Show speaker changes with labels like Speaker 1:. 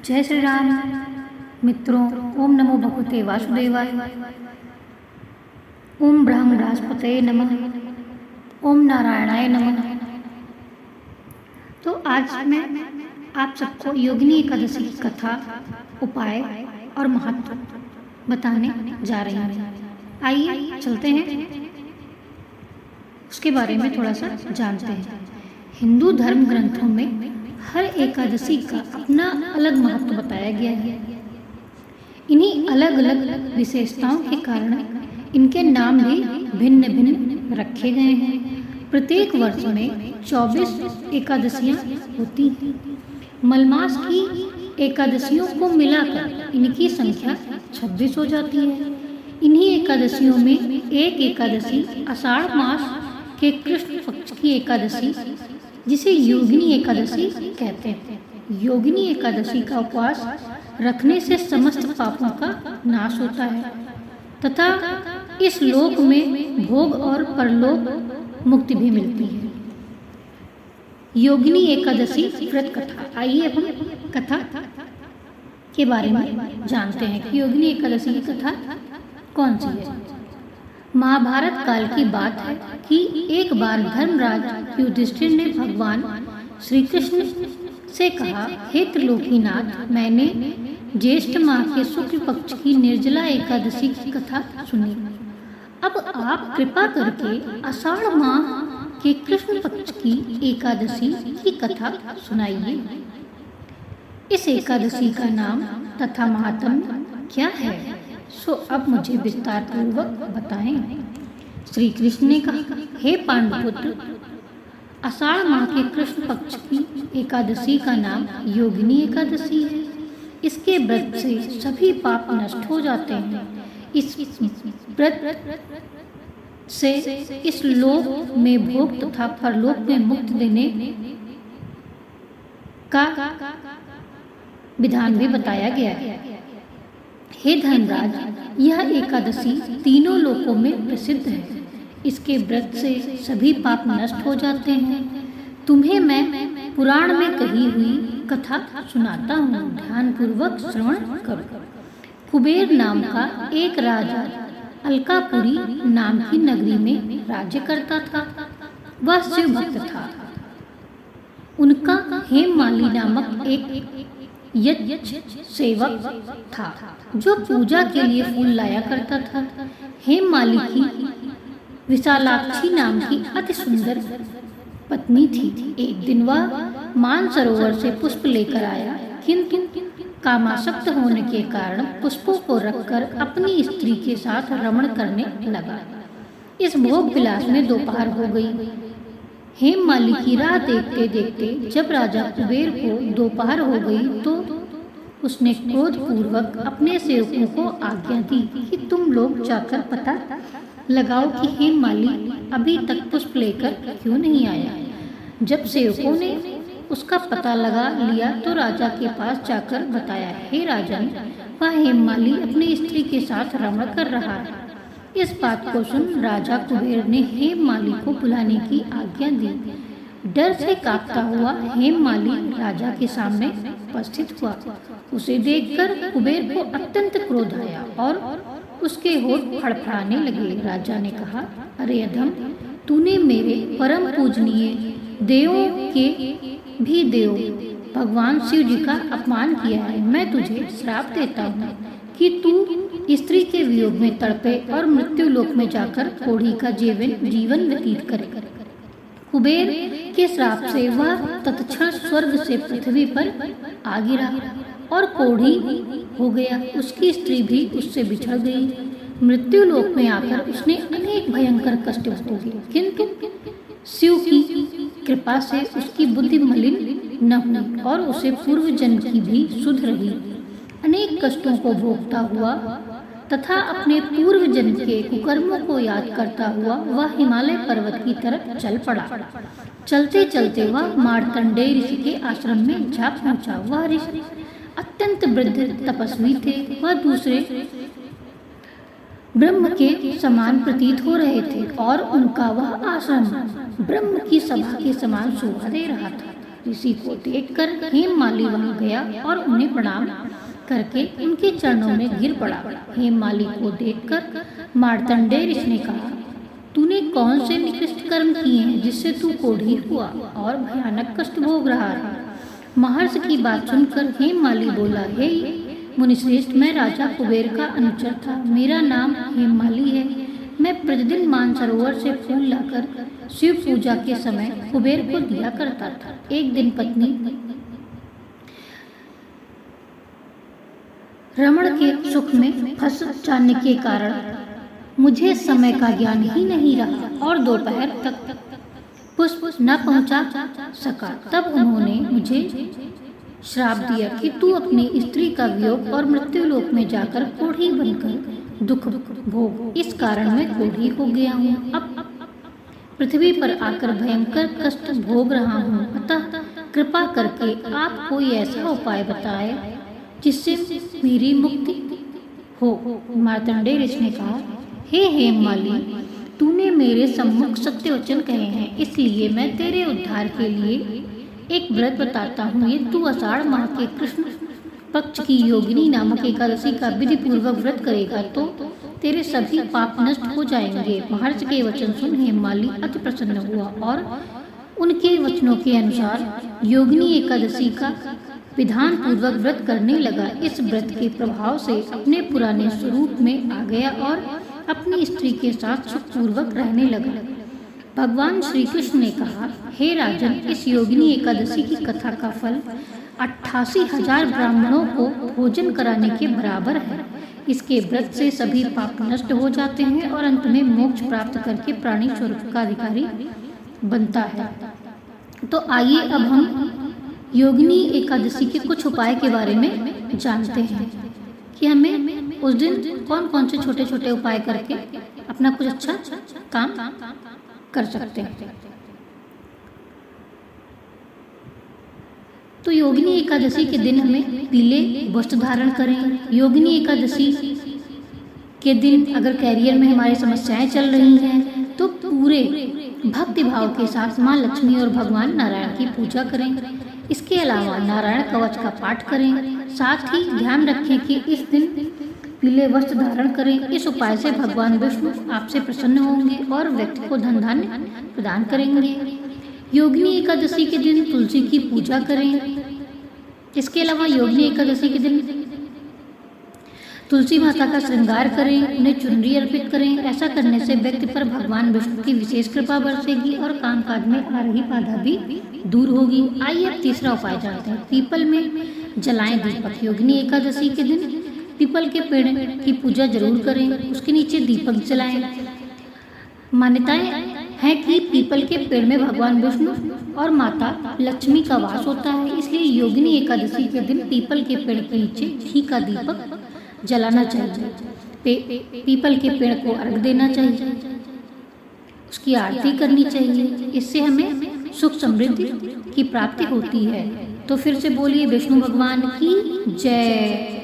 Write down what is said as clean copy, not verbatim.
Speaker 1: जय श्री राम मित्रों। ओम नमो भगवते वासुदेवाय। ओम ब्रह्म बृहस्पतये नमः। ओम नारायणाय नमः। तो आज मैं आप सबको योगिनी एकादशी की कथा, उपाय और महत्व बताने जा रही हूँ। आइए चलते हैं, उसके बारे में थोड़ा सा जानते हैं। हिंदू धर्म ग्रंथों में हर एकादशी का अपना अलग महत्व बताया गया है। इन्हीं अलग अलग विशेषताओं के कारण इनके नाम भी भिन्न भिन्न रखे गए हैं। प्रत्येक वर्ष में 24 एकादशियां होती हैं। मलमास की एकादशियों को मिलाकर इनकी संख्या 26 हो जाती है। इन्हीं एकादशियों में एक एकादशी आषाढ़ मास के कृष्ण पक्ष की एकादशी, जिसे योगिनी एकादशी कहते हैं। योगिनी एकादशी का उपवास रखने से समस्त पापों का नाश होता है तथा इस लोक में भोग और परलोक मुक्ति भी मिलती है। योगिनी एकादशी व्रत कथा। आइए अब हम कथा के बारे में जानते हैं कि योगिनी एकादशी की कथा कौन सी है। महाभारत काल की बात है कि एक बार धर्मराज युधिष्ठिर ने भगवान श्री कृष्ण से कहा, हे त्रिलोकीनाथ, मैंने ज्येष्ठ माह के शुक्ल पक्ष की निर्जला एकादशी की कथा सुनी। अब आप कृपा करके आषाढ़ माह के कृष्ण पक्ष की एकादशी की कथा सुनाइए। इस एकादशी का नाम तथा महात्म्य क्या है, सो अब मुझे विस्तार पूर्वक बताएं। श्री कृष्ण ने कहा, हे पांडुपुत्र, आषाढ़ माह के कृष्ण पक्ष की एकादशी का नाम योगिनी एकादशी है। इसके व्रत से सभी पाप नष्ट हो जाते हैं। इस व्रत से इस लोक में भोग तथा परलोक में मुक्ति देने का विधान भी बताया गया है। हे धर्मराज, यह एकादशी तीनों लोकों में प्रसिद्ध है। इसके व्रत से सभी पाप नष्ट हो जाते हैं। तुम्हें मैं पुराण में कही हुई कथा सुनाता हूँ, ध्यान पूर्वक श्रवण करो। कुबेर नाम का एक राजा अलकापुरी नाम की नगरी में राज्य करता था। वह शिव भक्त था। उनका हेममाली नामक एक यज्ञ सेवक था जो पूजा के लिए फूल लाया करता था। हेममाली की विशालाक्षी नाम की अति सुंदर पत्नी थी। एक दिन वह मानसरोवर से पुष्प लेकर आया, किंतु कामासक्त होने के कारण पुष्पों को रखकर अपनी स्त्री के साथ रमण करने लगा। इस भोग विलास में दोपहर हो गई। हेममाली की राह देखते देखते जब राजा कुबेर को दोपहर हो गई तो उसने क्रोध पूर्वक अपने सेवकों को आज्ञा दी कि तुम लोग जाकर पता लगाओ कि हेममाली अभी तक पुष्प लेकर क्यों नहीं आया। जब सेवकों ने उसका पता लगा लिया तो राजा के पास जाकर बताया, हे राजन, वह हेममाली अपनी स्त्री के साथ रमण कर रहा है। इस बात को सुन राजा कुबेर ने हेममाली को बुलाने की आज्ञा दी। डर से कांपता हुआ हेममाली राजा के सामने उपस्थित हुआ। उसे देखकर कुबेर को अत्यंत क्रोध आया और उसके होठ फड़फड़ाने लगे। राजा ने कहा, अरे अधम, तूने मेरे परम पूजनीय देवों के भी देव भगवान शिव जी का अपमान किया है। मैं तुझे श्राप देता हूँ कि तू स्त्री के वियोग में तड़पे और मृत्यु लोक में जाकर कोढ़ी का जीवन व्यतीत करे। कुबेर के श्राप से वह तत्क्षण स्वर्ग से पृथ्वी पर आ गिरा और कोढ़ी हो गया। उसकी स्त्री भी उससे बिछड़ गई। मृत्यु लोक में आकर उसने अनेक भयंकर कष्ट भोगे, किंतु शिव की कृपा से उसकी बुद्धि मलिन न हुई और उसे पूर्व जन्म की भी सुध रही। अनेक कष्टों को भोगता हुआ तथा अपने पूर्व जन्म के कुकर्मों को याद करता हुआ वह हिमालय पर्वत की तरफ चल पड़ा। चलते चलते वह मार्तंडेय ऋषि के आश्रम में जा पहुंचा। वह ऋषि अत्यंत वृद्ध तपस्वी थे। वह दूसरे ब्रह्म के समान प्रतीत हो रहे थे और उनका वह आश्रम ब्रह्म की सभा के समान शोभा दे रहा था। ऋषि को देखकर हेममाली वहां गया और उन्हें प्रणाम करके उनके चरणों में गिर पड़ा। हेममाली को देखकर मार्तंडेय ऋषि ने कहा, तूने कौन से निकृष्ट कर्म किए हैं जिससे तू कोढ़ी हुआ और भयानक कष्ट भोग रहा है? महर्षि की बात सुनकर हेममाली बोला, हे मुनिश्रेष्ठ, मैं राजा कुबेर का अनुचर था। मेरा नाम हेममाली है। मैं प्रतिदिन मानसरोवर से फूल लाकर शिव पूजा के समय कुबेर को दिया करता था। एक दिन पत्नी रमण के सुख में फंस जाने के कारण मुझे समय का ज्ञान ही नहीं रहा और दोपहर तक पुष्प न पहुंचा सका। तब उन्होंने मुझे श्राप दिया कि तू अपनी स्त्री का वियोग और मृत्यु लोक में जाकर कोढ़ी बनकर दुख भोग। इस कारण मैं कोढ़ी हो गया हूँ। अब पृथ्वी पर आकर भयंकर कष्ट भोग रहा हूँ। अतः कृपा करके आप कोई ऐसा उपाय बताए जिससे मेरी मुक्ति हो। मार्तंडेय ऋषि ने कहा, हे हेममाली, तूने मेरे सम्मुख सत्य वचन कहे हैं, इसलिए मैं तेरे उद्धार के लिए एक व्रत बताता हूँ। ये तू आषाढ़ माह के कृष्ण पक्ष की योगिनी नामक एकादशी का विधि पूर्वक व्रत करेगा तो तेरे सभी पाप नष्ट हो जाएंगे। महर्षि के वचन सुन हेममाली अति प्रसन्न हुआ और उनके वचनों के अनुसार योगिनी एकादशी का विधान पूर्वक व्रत करने लगा। इस व्रत के प्रभाव से अपने पुराने स्वरूप में आ गया और अपनी स्त्री के साथ सुखपूर्वक रहने लगा। भगवान श्री कृष्ण ने कहा, हे राजन, इस योगिनी एकादशी की कथा का फल 88,000 ब्राह्मणों को भोजन कराने के बराबर है। इसके व्रत से सभी पाप नष्ट हो जाते हैं और अंत में मोक्ष प्राप्त करके प्राणी स्वरूप का अधिकारी बनता है। तो आइए अब हम योगिनी एकादशी के कुछ उपाय के बारे में जानते हैं कि हमें उस दिन कौन कौन से छोटे छोटे उपाय करके अपना कुछ अच्छा काम कर सकते हैं। तो योगिनी एकादशी के दिन हमें पीले वस्त्र धारण करें। योगिनी एकादशी के दिन अगर कैरियर में हमारी समस्याएं चल रही हैं तो पूरे भक्ति भाव के साथ माँ लक्ष्मी और भगवान नारायण की पूजा करें। इसके अलावा नारायण कवच का पाठ करें। साथ ही ध्यान रखें कि इस दिन पीले वस्त्र धारण करें। इस उपाय से भगवान विष्णु आपसे प्रसन्न होंगे और व्यक्ति को धन धान्य प्रदान करेंगे। योगिनी एकादशी के दिन तुलसी की पूजा करें। इसके अलावा योगिनी एकादशी के दिन तुलसी माता का श्रृंगार करें, उन्हें चुनरी अर्पित करें। ऐसा करने से व्यक्ति पर भगवान विष्णु की विशेष कृपा बरसेगी और कामकाज में आ रही बाधा भी दूर होगी। आइए अब तीसरा उपाय जानते हैं। पीपल में जलाएं दीपक। योगिनी एकादशी के दिन पीपल के पेड़ की पूजा जरूर करें, उसके नीचे दीपक जलाएं। मान्यताएं है कि पीपल के पेड़ में भगवान विष्णु और माता लक्ष्मी का वास होता है, इसलिए योगिनी एकादशी के दिन पीपल के पेड़ के नीचे घी का दीपक जलाना चाहिए। पीपल के पेड़ को अर्घ देना चाहिए, उसकी आरती करनी चाहिए। इससे हमें सुख समृद्धि की प्राप्ति होती है। तो फिर से बोलिए विष्णु भगवान की जय।